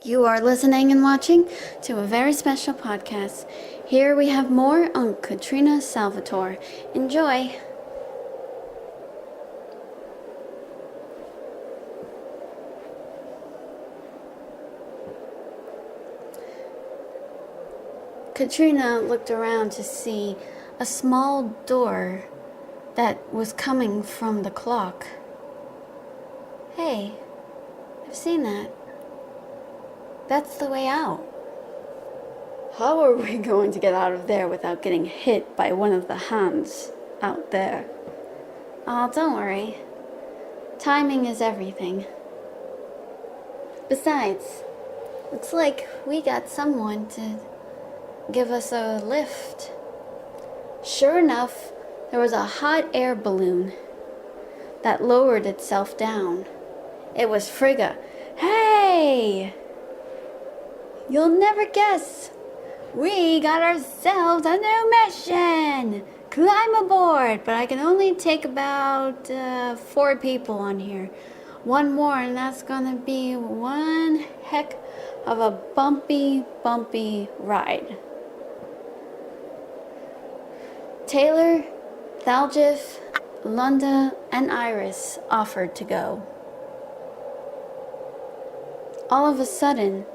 You are listening and watching to a very special podcast. Here we have more on Katrina Salvatore. Enjoy! Katrina looked around to see a small door that was coming from the clock. Hey, I've seen that. That's the way out. How are we going to get out of there without getting hit by one of the hands out there? Oh, don't worry. Timing is everything. Besides, looks like we got someone to give us a lift. Sure enough, there was a hot air balloon that lowered itself down. It was Frigga. Hey! You'll never guess. We got ourselves a new mission. Climb aboard, but I can only take about 4 people on here. One more, and that's gonna be one heck of a bumpy ride. Taylor, Thalgif, Lunda, and Iris offered to go. All of a sudden,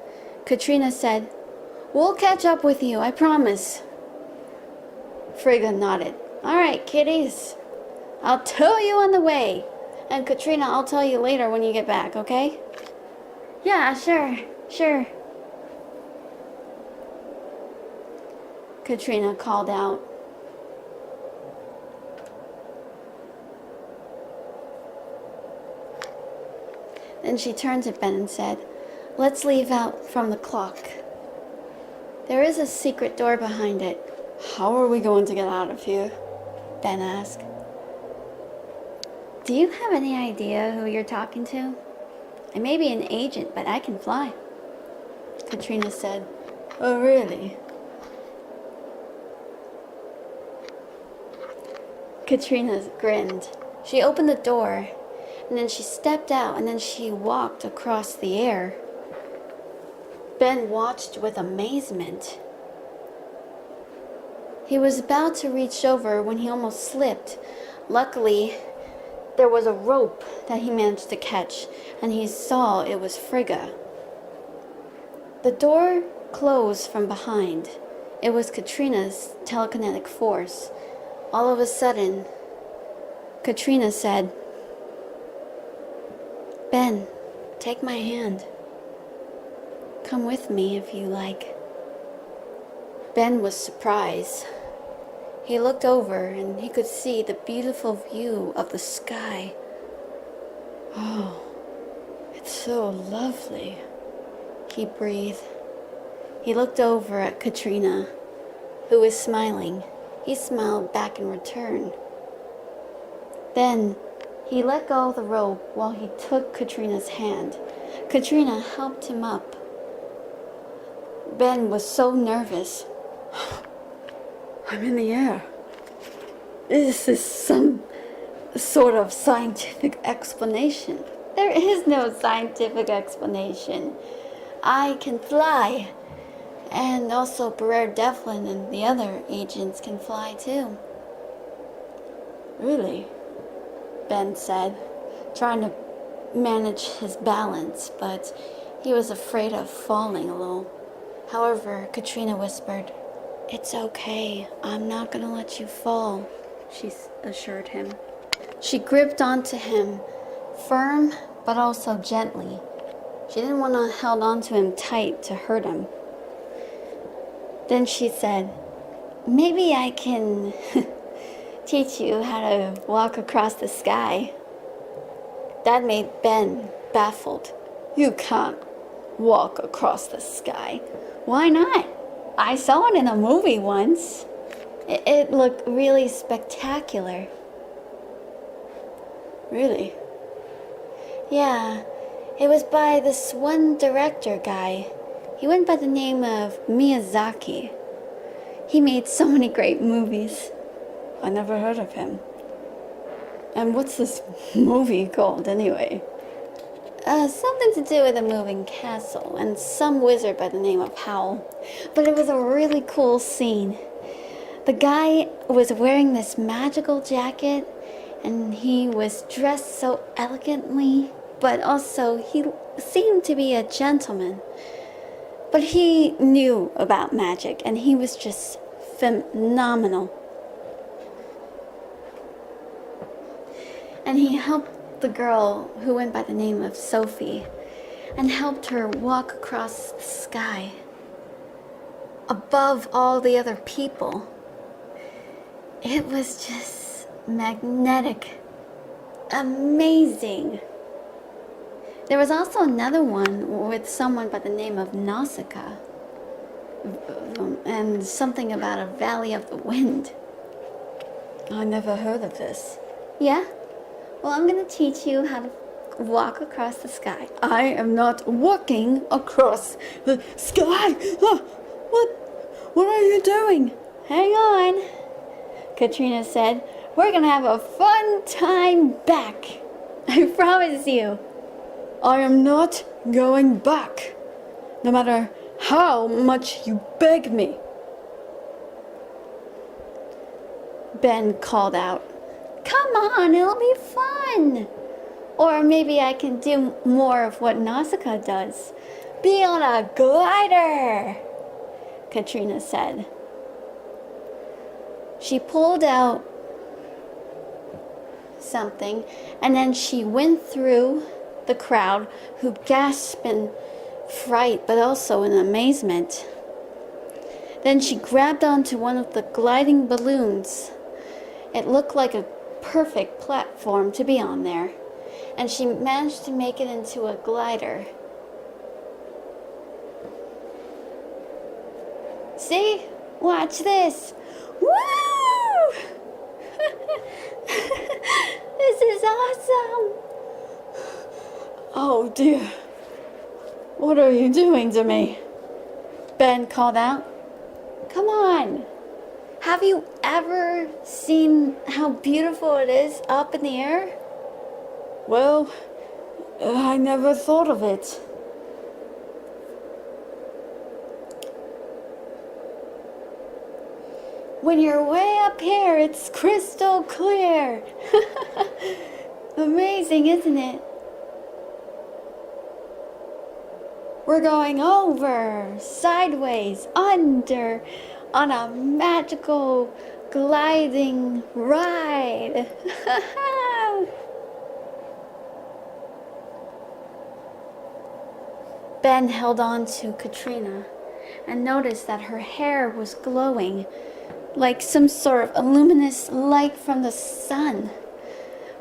Katrina said, "We'll catch up with you, I promise." Frigga nodded. "All right, kiddies. I'll tow you on the way. And Katrina, I'll tell you later when you get back, okay?" "Yeah, sure. Katrina called out. Then she turned to Ben and said, "Let's leave out from the clock. There is a secret door behind it." "How are we going to get out of here?" Ben asked. "Do you have any idea who you're talking to? I may be an agent, but I can fly," Katrina said. "Oh, really?" Katrina grinned. She opened the door, and then she stepped out, and then she walked across the air. Ben watched with amazement. He was about to reach over when he almost slipped. Luckily, there was a rope that he managed to catch, and he saw it was Frigga. The door closed from behind. It was Katrina's telekinetic force. All of a sudden, Katrina said, "Ben, take my hand. Come with me if you like." Ben was surprised. He looked over and he could see the beautiful view of the sky. "Oh, it's so lovely," he breathed. He looked over at Katrina, who was smiling. He smiled back in return. Then he let go of the rope while he took Katrina's hand. Katrina helped him up. Ben was so nervous. "I'm in the air. Is this some sort of scientific explanation?" "There is no scientific explanation. I can fly. And also Briar Devlin and the other agents can fly too." "Really?" Ben said, trying to manage his balance, but he was afraid of falling a little. However, Katrina whispered, "It's okay. I'm not gonna let you fall," she assured him. She gripped onto him, firm but also gently. She didn't want to hold onto him tight to hurt him. Then she said, "Maybe I can teach you how to walk across the sky." That made Ben baffled. "You can't walk across the sky." "Why not? I saw it in a movie once. It looked really spectacular." "Really?" "Yeah, it was by this one director guy. He went by the name of Miyazaki. He made so many great movies." "I never heard of him. And what's this movie called anyway?" Something to do with a moving castle and some wizard by the name of Howl. But it was a really cool scene. The guy was wearing this magical jacket and he was dressed so elegantly, but also he seemed to be a gentleman. But he knew about magic and he was just phenomenal. And he helped the girl who went by the name of Sophie and helped her walk across the sky above all the other people. It was just magnetic, amazing. There was also another one with someone by the name of Nausicaa, and something about a valley of the wind. I never heard of this. Yeah? Well, I'm going to teach you how to walk across the sky. I am not walking across the sky. What are you doing? Hang on, Katrina said. We're going to have a fun time back. I promise you. I am not going back, no matter how much you beg me. Ben called out. Come on, it'll be fun. Or maybe I can do more of what Nausicaa does. Be on a glider, Katrina said. She pulled out something and then she went through the crowd, who gasped in fright but also in amazement. Then she grabbed onto one of the gliding balloons. It looked like a perfect platform to be on there, and she managed to make it into a glider. See? Watch this. Woo! This is awesome. Oh dear. What are you doing to me? Ben called out. Come on. Have you ever seen how beautiful it is up in the air? Well, I never thought of it. When you're way up here, it's crystal clear. Amazing, isn't it? We're going over, sideways, under, on a magical gliding ride. Ben held on to Katrina and noticed that her hair was glowing like some sort of luminous light from the sun.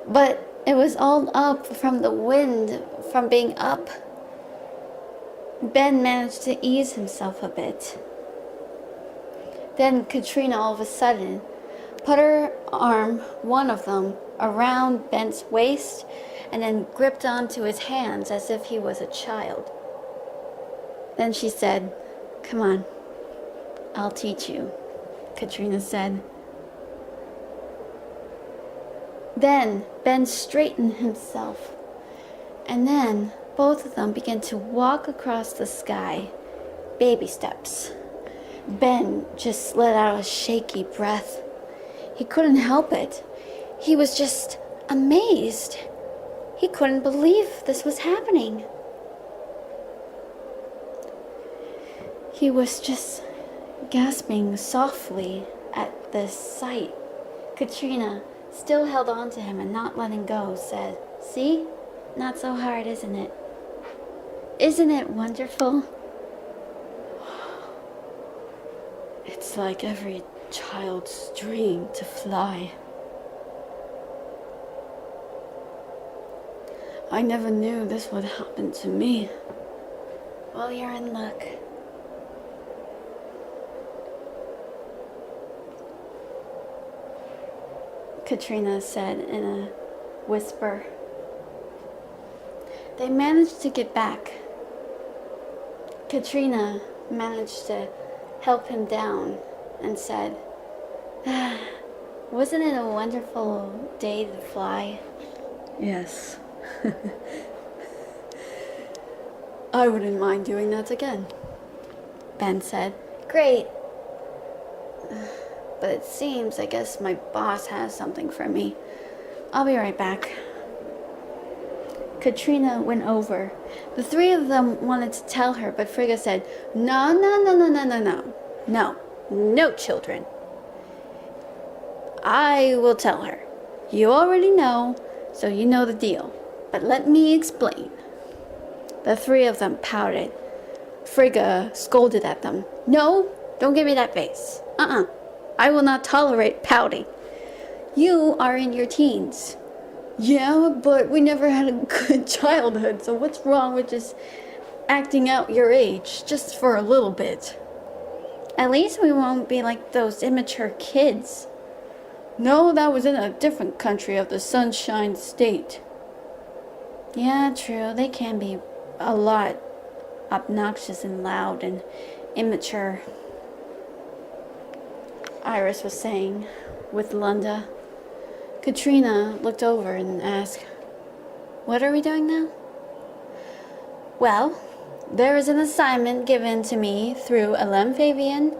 But it was all up from the wind, from being up. Ben managed to ease himself a bit. Then Katrina all of a sudden put her arm, one of them, around Ben's waist and then gripped onto his hands as if he was a child. Then she said, "Come on, I'll teach you," Katrina said. Then Ben straightened himself, and then both of them began to walk across the sky, baby steps. Ben just let out a shaky breath. He couldn't help it. He was just amazed. He couldn't believe this was happening. He was just gasping softly at this sight. Katrina, still held on to him and not letting go, said, "See? Not so hard, isn't it? Isn't it wonderful? It's like every child's dream to fly. I never knew this would happen to me." Well, you're in luck. Katrina said in a whisper. They managed to get back. Katrina managed to help him down and said, "Wasn't it a wonderful day to fly?" "Yes." I wouldn't mind doing that again, Ben said. Great. But it seems, I guess my boss has something for me. I'll be right back. Katrina went over. The three of them wanted to tell her, but Frigga said, No, children. I will tell her. You already know, so you know the deal. But let me explain. The three of them pouted. Frigga scolded at them. No, don't give me that face. I will not tolerate pouting. You are in your teens. Yeah, but we never had a good childhood, so what's wrong with just acting out your age, just for a little bit? At least we won't be like those immature kids. No, that was in a different country of the Sunshine State. Yeah, true, they can be a lot obnoxious and loud and immature, Iris was saying, with Lunda. Katrina looked over and asked, What are we doing now? Well, there is an assignment given to me through Alem Fabian.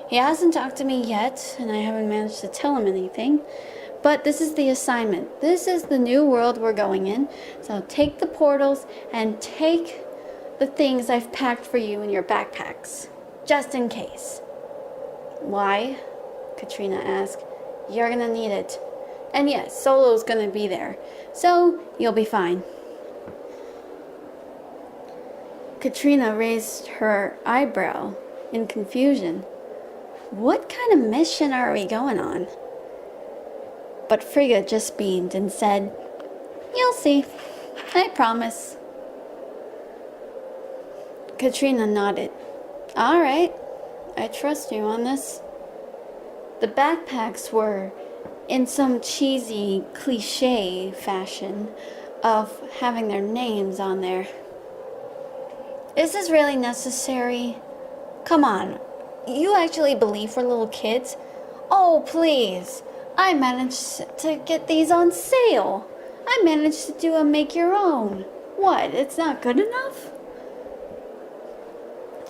He hasn't talked to me yet, and I haven't managed to tell him anything. But this is the assignment. This is the new world we're going in. So take the portals and take the things I've packed for you in your backpacks, just in case. Why? Katrina asked. You're gonna need it. And yes, Solo's gonna be there, so you'll be fine. Katrina raised her eyebrow in confusion. What kind of mission are we going on? But Frigga just beamed and said, You'll see. I promise. Katrina nodded. All right, I trust you on this. The backpacks were in some cheesy cliche fashion of having their names on there. Is this really necessary? Come on, you actually believe we're little kids? Oh, please. I managed to get these on sale. I managed to do a make your own. What, it's not good enough?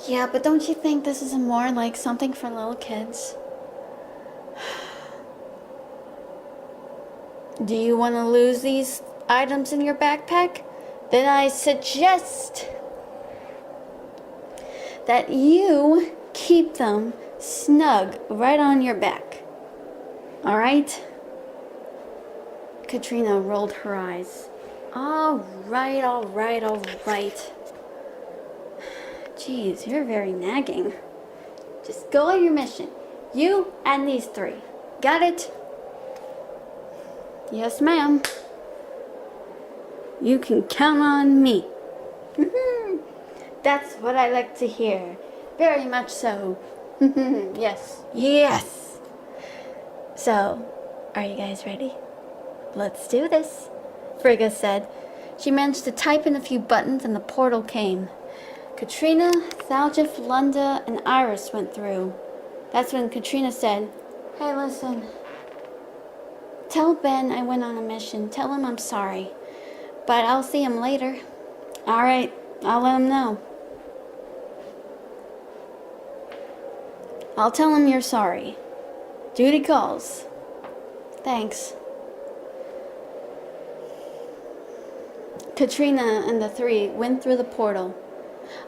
Yeah, but don't you think this is more like something for little kids? Do you want to lose these items in your backpack? Then I suggest that you keep them snug right on your back. All right? Katrina rolled her eyes. All right. Jeez, you're very nagging. Just go on your mission. You and these three. Got it? Yes, ma'am. You can count on me. That's what I like to hear. Very much so. Yes. So, are you guys ready? Let's do this, Frigga said. She managed to type in a few buttons and the portal came. Katrina, Thaljif, Lunda, and Iris went through. That's when Katrina said, Hey, listen. Tell Ben I went on a mission. Tell him I'm sorry. But I'll see him later. All right, I'll let him know. I'll tell him you're sorry. Duty calls. Thanks. Katrina and the three went through the portal.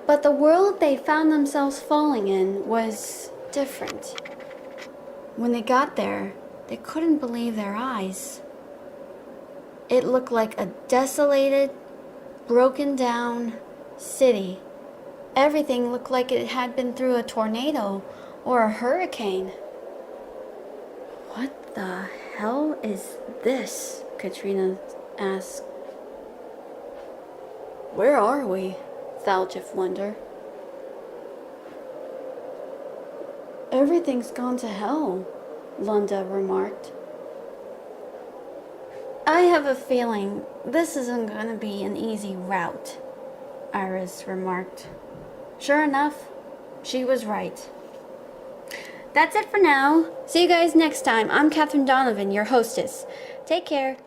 But the world they found themselves falling in was different. When they got there, they couldn't believe their eyes. It looked like a desolated, broken down city. Everything looked like it had been through a tornado or a hurricane. What the hell is this? Katrina asked. Where are we? Thaljif wondered. Everything's gone to hell, Lunda remarked. I have a feeling this isn't going to be an easy route, Iris remarked. Sure enough, she was right. That's it for now. See you guys next time. I'm Catherine Donovan, your hostess. Take care.